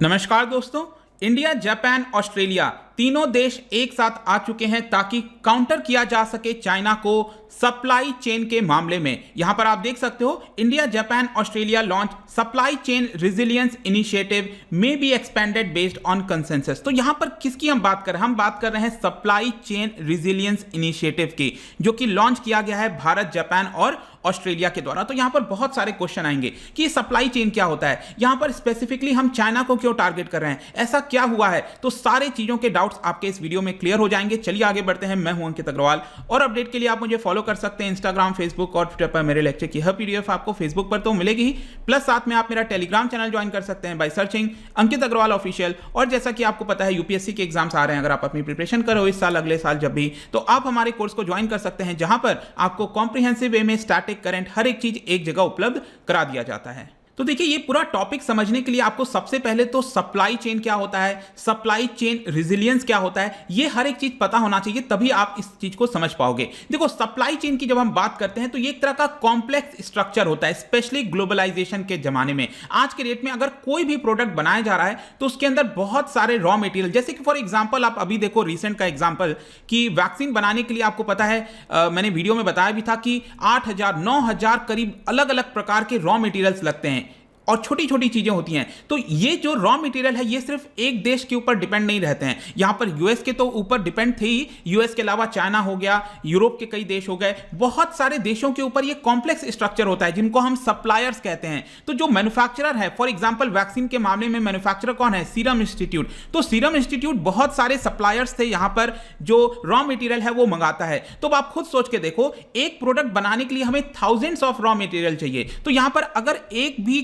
नमस्कार दोस्तों। India, Japan, Australia तीनों देश एक साथ आ चुके हैं ताकि काउंटर किया जा सके चाइना को सप्लाई चेन के मामले में। यहां पर आप देख सकते हो, India, Japan, Australia launch supply chain resilience initiative may be expanded based on consensus. तो यहां पर किसकी हम बात कर रहे हैं? हम बात कर रहे हैं सप्लाई चेन रिजिलियंस इनिशिएटिव की, जो कि लॉन्च किया गया है भारत, जापान और ऑस्ट्रेलिया के द्वारा। तो यहां पर बहुत सारे क्वेश्चन आएंगे कि सप्लाई चेन क्या होता है, यहां पर स्पेसिफिकली हम चाइना को क्यों टारगेट कर रहे हैं, ऐसा क्या हुआ है। तो सारे चीजों के डाउट्स आपके इस वीडियो में क्लियर हो जाएंगे। चलिए आगे बढ़ते हैं। मैं हूं अंकित अग्रवाल और अपडेट के लिए आप मुझे फॉलो कर सकते हैं इंस्टाग्राम, फेसबुक और ट्विटर पर। मेरे लेक्चर की हर पीडीएफ आपको फेसबुक पर तो मिलेगी ही, प्लस साथ में आप मेरा टेलीग्राम चैनल ज्वाइन कर सकते हैं by searching Ankit Agarwal official. और जैसा कि आपको पता है, यूपीएससी के एग्जाम्स आ रहे हैं। अगर आप अपनी प्रिपरेशन करो इस साल, अगले साल जब भी, तो आप हमारे कोर्स को ज्वाइन कर सकते हैं, जहां पर आपको कॉम्प्रिहेंसिव वे में स्टैटिक, करंट, हर एक चीज एक जगह उपलब्ध करा दिया जाता है। तो देखिए, ये पूरा टॉपिक समझने के लिए आपको सबसे पहले तो सप्लाई चेन क्या होता है, सप्लाई चेन रिजिलियंस क्या होता है, ये हर एक चीज पता होना चाहिए, तभी आप इस चीज को समझ पाओगे। देखो, सप्लाई चेन की जब हम बात करते हैं तो ये एक तरह का कॉम्प्लेक्स स्ट्रक्चर होता है, स्पेशली ग्लोबलाइजेशन के जमाने में। आज के डेट में अगर कोई भी प्रोडक्ट बनाया जा रहा है तो उसके अंदर बहुत सारे रॉ मटेरियल, जैसे कि फॉर एग्जांपल आप अभी देखो रिसेंट का एग्जांपल कि वैक्सीन बनाने के लिए आपको पता है, मैंने वीडियो में बताया भी था कि 8,000 9,000 करीब अलग अलग प्रकार के रॉ मटेरियल्स लगते हैं और छोटी छोटी चीजें होती हैं। तो ये जो रॉ मटेरियल है, ये सिर्फ एक देश के ऊपर डिपेंड नहीं रहते हैं। यहां पर यूएस के तो ऊपर डिपेंड थे ही, यूएस के अलावा चाइना हो गया, यूरोप के कई देश हो गए, बहुत सारे देशों के ऊपर ये कॉम्प्लेक्स स्ट्रक्चर होता है, जिनको हम सप्लायर्स कहते हैं। तो जो मैन्युफैक्चरर है, फॉर एग्जांपल वैक्सीन के मामले में मैन्युफैक्चरर कौन है? Serum institute. तो सीरम इंस्टीट्यूट बहुत सारे सप्लायर्स थे यहां पर, जो रॉ मटेरियल है वो मंगाता है। तो आप खुद सोच के देखो, एक प्रोडक्ट बनाने के लिए हमें थाउजेंड्स ऑफ रॉ मटेरियल चाहिए। तो यहां पर अगर एक भी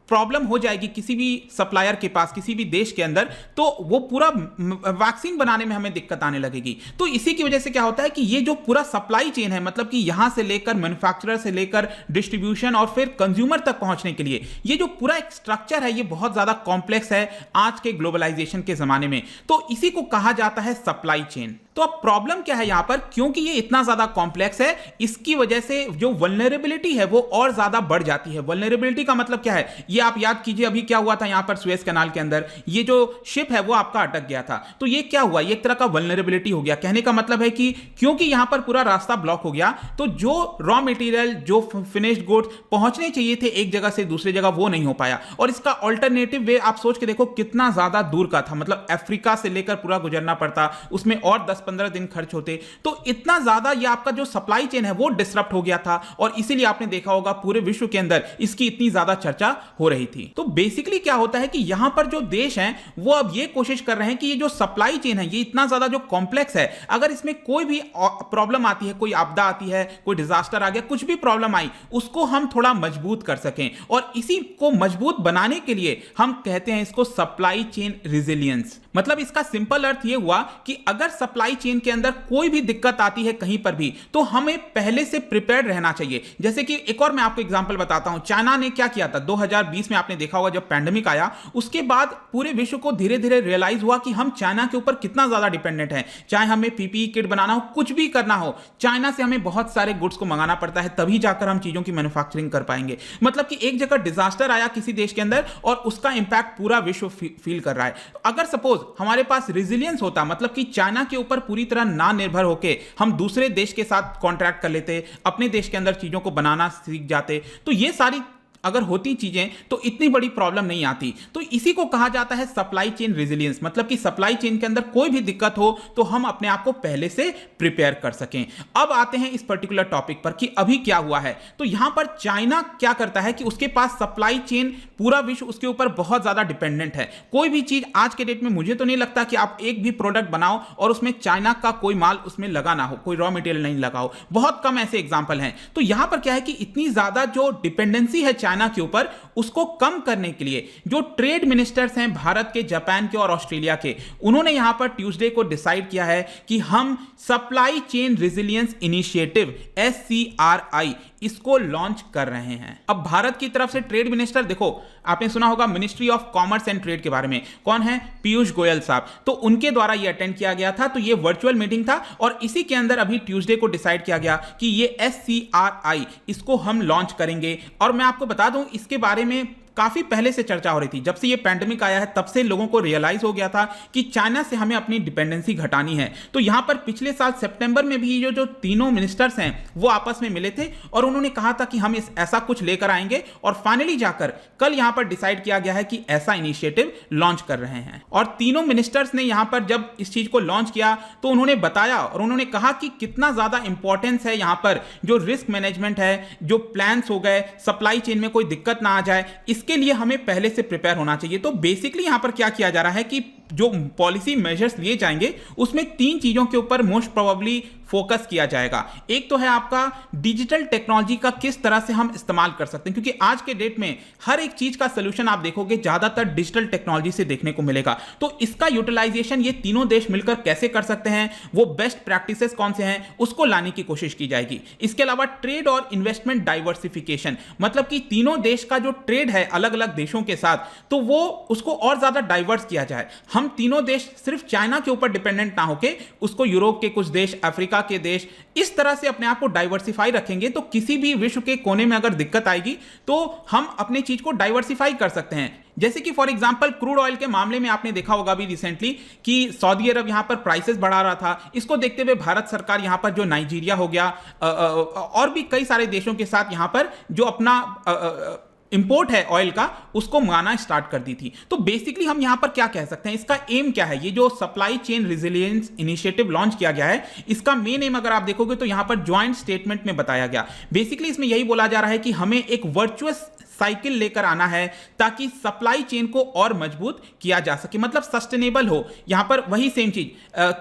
प्रॉब्लम हो जाएगी किसी भी सप्लायर के पास, किसी भी देश के अंदर, तो वो पूरा वैक्सीन बनाने में हमें दिक्कत आने लगेगी। तो इसी की वजह से क्या होता है कि ये जो पूरा सप्लाई चेन है, मतलब कि यहां से लेकर मैन्युफैक्चरर से लेकर डिस्ट्रीब्यूशन और फिर कंज्यूमर तक पहुंचने के लिए, ये जो पूरा एक स्ट्रक्चर है, ये बहुत ज्यादा कॉम्प्लेक्स है आज के ग्लोबलाइजेशन के जमाने में। तो इसी को कहा जाता है सप्लाई चेन। तो अब प्रॉब्लम क्या है यहां पर? क्योंकि ये इतना ज्यादा कॉम्प्लेक्स है, इसकी वजह से जो वल्नरेबिलिटी है वो और ज्यादा बढ़ जाती है। वल्नरेबिलिटी का मतलब क्या है? ये आप याद कीजिए, अभी क्या हुआ था यहां पर सुएज कैनाल के अंदर, ये जो शिप है वो आपका अटक गया था। तो ये क्या हुआ? ये एक तरह का वल्नरेबिलिटी हो गया। कहने का मतलब है कि क्योंकि यहां पर पूरा रास्ता ब्लॉक हो गया, तो जो रॉ मटेरियल, जो फिनिश्ड गुड्स पहुंचने चाहिए थे एक जगह से दूसरी जगह, वो नहीं हो पाया। और इसका ऑल्टरनेटिव वे आप सोच के देखो कितना ज्यादा दूर का था, मतलब अफ्रीका से लेकर पूरा गुजरना पड़ता, उसमें और 10-15 दिन खर्च होते। तो इतना ज्यादा ये आपका जो सप्लाई चेन है वो डिसरप्ट हो गया था, और इसीलिए आपने देखा होगा पूरे विश्व के अंदर इसकी इतनी ज्यादा चर्चा हो रही थी। तो बेसिकली क्या होता है कि यहां पर जो देश हैं वो अब ये कोशिश कर रहे हैं कि ये जो सप्लाई चेन है, ये इतना ज्यादा जो कॉम्प्लेक्स है, अगर इसमें कोई भी प्रॉब्लम आती है, कोई आपदा आती है, कोई डिजास्टर आ गया, कुछ भी प्रॉब्लम आई, उसको हम थोड़ा मजबूत कर सकें। और इसी को मजबूत बनाने के लिए हम कहते हैं इसको सप्लाई चेन रिजिलियंस। मतलब इसका सिंपल अर्थ ये हुआ कि अगर सप्लाई चेन के अंदर कोई भी दिक्कत आती है कहीं पर भी, तो हमें पहले से प्रिपेयर्ड रहना चाहिए। जैसे कि एक और मैं आपको एग्जांपल बताता हूं, चाइना ने क्या किया था 2020 में, आपने देखा होगा जब पैंडेमिक आया, उसके बाद पूरे विश्व को धीरे धीरे रियलाइज हुआ कि हम चाइना के ऊपर कितना ज्यादा डिपेंडेंट है। चाहे हमें पीपीई किट बनाना हो, कुछ भी करना हो, चाइना से हमें बहुत सारे गुड्स को मंगाना पड़ता है, तभी जाकर हम चीजों की मैन्युफैक्चरिंग कर पाएंगे। मतलब कि एक जगह डिजास्टर आया किसी देश के अंदर और उसका इंपैक्ट पूरा विश्व फील कर रहा है। अगर सपोज हमारे पास रिजिलियंस होता, मतलब कि चाइना के ऊपर पूरी तरह ना निर्भर होकर हम दूसरे देश के साथ कॉन्ट्रैक्ट कर लेते, अपने देश के अंदर चीजों को बनाना सीख जाते, तो ये सारी अगर होती चीजें तो इतनी बड़ी प्रॉब्लम नहीं आती। तो इसी को कहा जाता है सप्लाई चेन रिजिलियंस। मतलब कि सप्लाई चेन के अंदर कोई भी दिक्कत हो तो हम अपने आप को पहले से प्रिपेयर कर सकें। अब आते हैं इस पर्टिकुलर टॉपिक पर कि अभी क्या हुआ है। तो यहां पर चाइना क्या करता है कि उसके पास सप्लाई चेन, पूरा विश्व उसके ऊपर बहुत ज्यादा डिपेंडेंट है। कोई भी चीज आज के डेट में, मुझे तो नहीं लगता कि आप एक भी प्रोडक्ट बनाओ और उसमें चाइना का कोई माल उसमें लगा ना हो, कोई रॉ मटेरियल नहीं लगा हो। बहुत कम ऐसे एग्जाम्पल हैं। तो यहां पर क्या है कि इतनी ज्यादा जो डिपेंडेंसी है चाइना के ऊपर, उसको कम करने के लिए जो ट्रेड मिनिस्टर्स हैं भारत के, जापान के और ऑस्ट्रेलिया के, उन्होंने यहां पर ट्यूसडे को डिसाइड किया है कि हम supply chain resilience initiative SCRI इसको लॉन्च कर रहे हैं। अब भारत की तरफ से ट्रेड मिनिस्टर, देखो आपने सुना होगा ministry of commerce and trade के बारे में, कौन है? पीयूष गोयल साहब। तो उनके द्वारा ये अटेंड किया गया था। तो ये वर्चुअल मीटिंग था और इसी के अंदर अभी ट्यूसडे को डिसाइड किया गया कि ये SCRI इसको हम लॉन्च करेंगे। और मैं आपको बता दूं इसके बारे में काफी पहले से चर्चा हो रही थी। जब से ये पैंडेमिक आया है तब से लोगों को रियलाइज हो गया था कि चाइना से हमें अपनी डिपेंडेंसी घटानी है। तो यहां पर पिछले साल सितंबर में भी जो तीनों मिनिस्टर्स हैं वो आपस में मिले थे और उन्होंने कहा था कि हम ऐसा कुछ लेकर आएंगे, और फाइनली जाकर कल यहां पर डिसाइड किया गया है कि ऐसा इनिशिएटिव लॉन्च कर रहे हैं। और तीनों मिनिस्टर्स ने यहां पर जब इस चीज को लॉन्च किया तो उन्होंने बताया और उन्होंने कहा कि कितना ज्यादा इंपॉर्टेंस है यहां पर जो रिस्क मैनेजमेंट है, जो प्लान्स हो गए, सप्लाई चेन में कोई दिक्कत ना आ जाए, इसके लिए हमें पहले से प्रिपेयर होना चाहिए। तो बेसिकली यहां पर क्या किया जा रहा है कि जो पॉलिसी मेजर्स लिए जाएंगे उसमें 3 चीजों के ऊपर मोस्ट प्रोबेबली फोकस किया जाएगा। एक तो है आपका डिजिटल टेक्नोलॉजी का किस तरह से हम इस्तेमाल कर सकते हैं, क्योंकि आज के डेट में हर एक चीज का सोल्यूशन आप देखोगे ज्यादातर डिजिटल टेक्नोलॉजी से देखने को मिलेगा। तो इसका यूटिलाइजेशन ये तीनों देश मिलकर कैसे कर सकते हैं, वो बेस्ट प्रैक्टिसेस कौन से हैं, उसको लाने की कोशिश की जाएगी। इसके अलावा ट्रेड और इन्वेस्टमेंट डाइवर्सिफिकेशन, मतलब कि तीनों देश का जो ट्रेड है अलग अलग देशों के साथ, तो वो उसको और ज्यादा डाइवर्स किया जाए। हम तीनों देश सिर्फ चाइना के ऊपर डिपेंडेंट ना होके उसको यूरोप के कुछ देश, अफ्रीका के देश, इस तरह से अपने आप को डाइवर्सिफाई रखेंगे तो किसी भी विश्व के कोने में अगर दिक्कत आएगी तो हम अपनी चीज को डाइवर्सिफाई कर सकते हैं। जैसे कि फॉर एग्जांपल क्रूड ऑयल के मामले में आपने देखा होगा भी रिसेंटली कि सऊदी अरब यहां पर प्राइसेस बढ़ा रहा था। इसको देखते हुए भारत सरकार यहां पर जो नाइजीरिया हो गया और भी कई सारे देशों के साथ यहां पर जो अपना इंपोर्ट है ऑयल का, उसको मंगाना स्टार्ट कर दी थी। तो बेसिकली हम यहां पर क्या कह सकते हैं, इसका एम क्या है, ये जो supply chain resilience initiative launch किया गया है, इसका मेन एम अगर आप देखोगे तो यहां पर ज्वाइंट स्टेटमेंट में बताया गया। बेसिकली इसमें यही बोला जा रहा है कि हमें एक वर्चुअस साइकिल लेकर आना है ताकि सप्लाई चेन को और मजबूत किया जा सके, मतलब सस्टेनेबल हो। यहां पर वही सेम चीज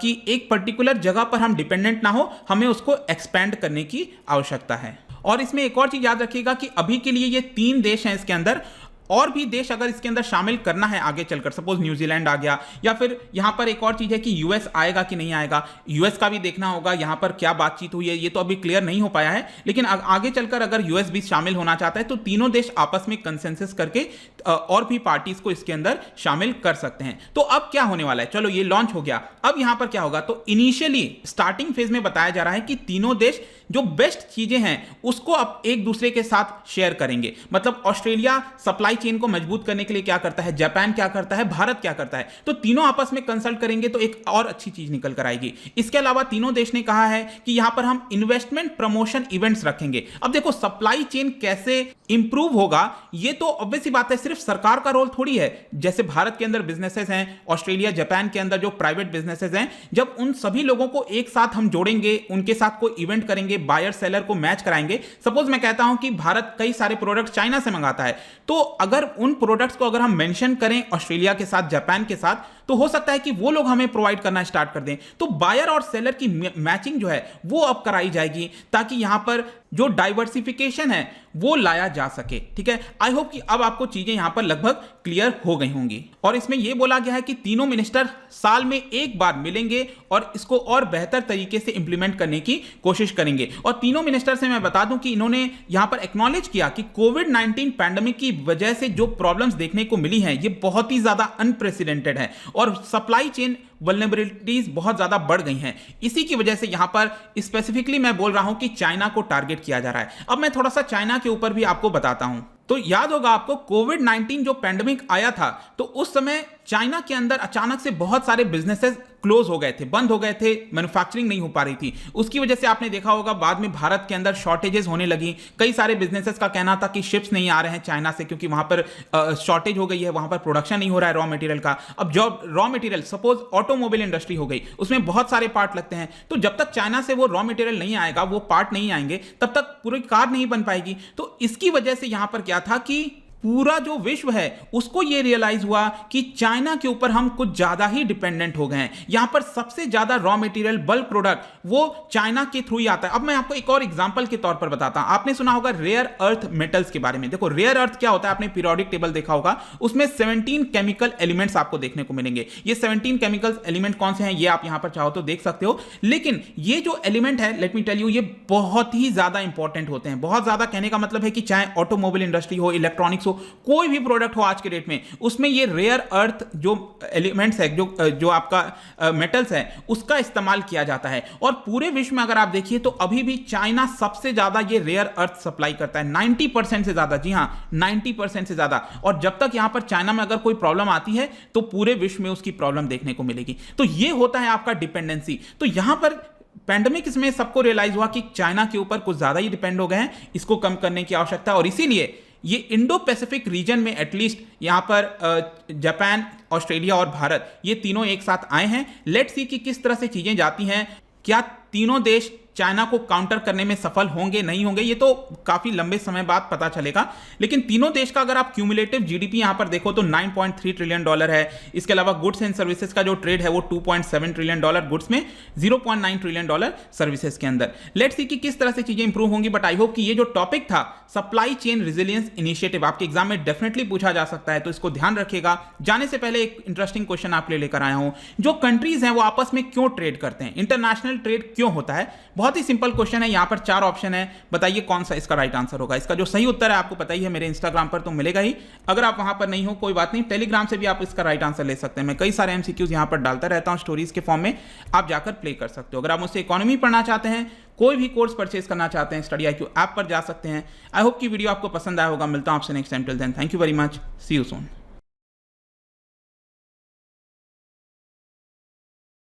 कि एक पर्टिकुलर जगह पर हम डिपेंडेंट ना हो, हमें उसको एक्सपैंड करने की आवश्यकता है। और इसमें एक और चीज याद रखिएगा कि अभी के लिए ये 3 देश हैं, इसके अंदर और भी देश अगर इसके अंदर शामिल करना है आगे चलकर, सपोज न्यूजीलैंड आ गया, या फिर यहां पर एक और चीज है कि यूएस आएगा कि नहीं आएगा, यूएस का भी देखना होगा यहां पर क्या बातचीत हुई है, ये तो अभी क्लियर नहीं हो पाया है। लेकिन आगे चलकर अगर यूएस भी शामिल होना चाहता है तो तीनों देश आपस में कंसेंसस करके और भी पार्टीज को इसके अंदर शामिल कर सकते हैं। तो अब क्या होने वाला है, चलो ये लॉन्च हो गया, अब यहां पर क्या होगा, तो इनिशियली स्टार्टिंग फेज में बताया जा रहा है कि तीनों देश जो बेस्ट चीजें हैं उसको अब एक दूसरे के साथ शेयर करेंगे। मतलब ऑस्ट्रेलिया सप्लाई चेन को मजबूत करने के लिए क्या करता है, जापान क्या करता है, भारत क्या करता है, तो तीनों आपस में कंसल्ट करेंगे तो एक और अच्छी चीज निकल कर आएगी। इसके अलावा तीनों देश ने कहा है कि यहां पर हम इन्वेस्टमेंट प्रमोशन इवेंट्स रखेंगे। अब देखो सप्लाई चेन कैसे इंप्रूव होगा, ये तो ऑब्वियस सी बात है, सिर्फ सरकार का रोल थोड़ी है। जैसे भारत के अंदर बिजनेसेस हैं, ऑस्ट्रेलिया जापान के अंदर जो प्राइवेट बिजनेसेस हैं, जब उन सभी लोगों को एक साथ हम जोड़ेंगे, उनके साथ कोई इवेंट करेंगे, बायर सेलर को मैच कराएंगे। सपोज मैं कहता हूं कि भारत कई सारे प्रोडक्ट चाइना से मंगाता है, तो अगर उन प्रोडक्ट्स को अगर हम मेंशन करें ऑस्ट्रेलिया के साथ, जापान के साथ, तो हो सकता है कि वो लोग हमें प्रोवाइड करना स्टार्ट कर दें। तो बायर और सेलर की मैचिंग जो है वो अब कराई जाएगी ताकि यहां पर जो डाइवर्सिफिकेशन है वो लाया जा सके। ठीक है, आई होप कि अब आपको चीजें यहां पर लगभग क्लियर हो गई होंगी। और इसमें यह बोला गया है कि तीनों मिनिस्टर साल में एक बार मिलेंगे और इसको और बेहतर तरीके से इंप्लीमेंट करने की कोशिश करेंगे। और तीनों मिनिस्टर से मैं बता दूं कि इन्होंने यहां पर एक्नॉलेज किया कि कोविड-19 पैंडेमिक की वजह से जो प्रॉब्लम्स देखने को मिली हैं ये बहुत ही ज्यादा अनप्रेसिडेंटेड है और सप्लाई चेन वल्नरेबिलिटीज बहुत ज्यादा बढ़ गई हैं। इसी की वजह से यहां पर स्पेसिफिकली मैं बोल रहा हूं कि चाइना को टारगेट किया जा रहा है। अब मैं थोड़ा सा चाइना के ऊपर भी आपको बताता हूं। तो याद होगा आपको कोविड-19 जो पैंडेमिक आया था तो उस समय चाइना के अंदर अचानक से बहुत सारे बिजनेसेस क्लोज हो गए थे, बंद हो गए थे, मैन्युफैक्चरिंग नहीं हो पा रही थी। उसकी वजह से आपने देखा होगा बाद में भारत के अंदर शॉर्टेजेस होने लगी। कई सारे बिजनेसेस का कहना था कि शिप्स नहीं आ रहे हैं चाइना से क्योंकि वहां पर शॉर्टेज हो गई है, वहां पर प्रोडक्शन नहीं हो रहा है रॉ मटेरियल का। अब जो raw material suppose automobile industry हो गई, उसमें बहुत सारे पार्ट लगते हैं, तो जब तक चाइना से वो रॉ मटेरियल नहीं आएगा, वो पार्ट नहीं आएंगे, तब तक पूरी कार नहीं बन पाएगी। तो इसकी वजह से यहां पर क्या था कि पूरा जो विश्व है उसको ये रियलाइज हुआ कि चाइना के ऊपर हम कुछ ज्यादा ही डिपेंडेंट हो गए हैं। यहां पर सबसे ज्यादा रॉ मटेरियल बल्क प्रोडक्ट वो चाइना के थ्रू ही आता है। अब मैं आपको एक और एग्जांपल के तौर पर बताता हूं। आपने सुना होगा रेयर अर्थ मेटल्स के बारे में। देखो रेयर अर्थ क्या होता है, आपने पीरियोडिक टेबल देखा होगा, उसमें 17 केमिकल एलिमेंट्स आपको देखने को मिलेंगे। ये 17 केमिकल एलिमेंट कौन से हैं ये आप यहां पर चाहो तो देख सकते हो, लेकिन ये जो एलिमेंट है लेट मी टेल यू, ये बहुत ही ज्यादा इंपॉर्टेंट होते हैं। बहुत ज्यादा कहने का मतलब है कि चाहे ऑटोमोबाइल इंडस्ट्री हो, इलेक्ट्रॉनिक्स हो, कोई भी प्रोडक्ट हो आज के डेट में, उसमें ये रेयर अर्थ जो एलिमेंट्स है, जो आपका मेटल्स है, उसका इस्तेमाल किया जाता है। और पूरे विश्व में अगर आप देखिए तो अभी भी चाइना सबसे ज्यादा ये रेयर अर्थ सप्लाई करता है, 90% से ज्यादा। जी हां, 90% से ज्यादा। और जब तक यहां पर चाइना में अगर कोई प्रॉब्लम आती है तो पूरे विश्व में उसकी प्रॉब्लम देखने को मिलेगी। तो ये होता है आपका डिपेंडेंसी। तो यहां पर पैंडेमिक इसमें सबको रियलाइज हुआ कि चाइना के ऊपर कुछ ज्यादा ही डिपेंड हो गए हैं, इसको कम करने की आवश्यकता है। और इसीलिए ये इंडो पैसिफिक रीजन में एटलीस्ट यहां पर जापान, ऑस्ट्रेलिया और भारत, ये तीनों एक साथ आए हैं। लेट्स सी कि किस तरह से चीजें जाती हैं। क्या तीनों देश चाइना को काउंटर करने में सफल होंगे, नहीं होंगे, ये तो काफी लंबे समय बाद पता चलेगा। लेकिन तीनों देश का अगर आप क्यूमुलेटिव जीडीपी यहां पर देखो तो $9.3 ट्रिलियन है। इसके अलावा गुड्स एंड सर्विसेज का जो ट्रेड है वो $2.7 ट्रिलियन गुड्स में, $0.9 ट्रिलियन सर्विसेज के अंदर। लेट्स सी कि किस तरह से चीजें इंप्रूव होंगी। बट आई होप कि ये जो टॉपिक था सप्लाई चेन रिजिलियंस इनिशिएटिव, आपके एग्जाम में डेफिनेटली पूछा जा सकता है, तो इसको ध्यान रखिएगा। जाने से पहले एक इंटरेस्टिंग क्वेश्चन आपके लिए लेकर आया हूं, जो कंट्रीज हैं वो आपस में क्यों ट्रेड करते हैं, इंटरनेशनल ट्रेड क्यों होता है। बहुत ही सिंपल क्वेश्चन है। यहां पर 4 ऑप्शन है, बताइए कौन सा इसका राइट आंसर होगा। इसका जो सही उत्तर है आपको पता ही है, मेरे इंस्टाग्राम पर तो मिलेगा ही। अगर आप वहां पर नहीं हो कोई बात नहीं, टेलीग्राम से भी आप इसका राइट आंसर ले सकते हैं। मैं कई सारे एमसीक्यूज यहां पर डालता रहता हूं स्टोरीज के फॉर्म में, आप जाकर प्ले कर सकते हो। अगर आप मुझसे इकोनॉमी पढ़ना चाहते हैं, कोई भी कोर्स परचेज करना चाहते हैं, स्टडी IQ ऐप पर जा सकते हैं। आई होप कि वीडियो आपको पसंद आया होगा। मिलता हूं आपसे next time. Till then, thank you very much, see you soon.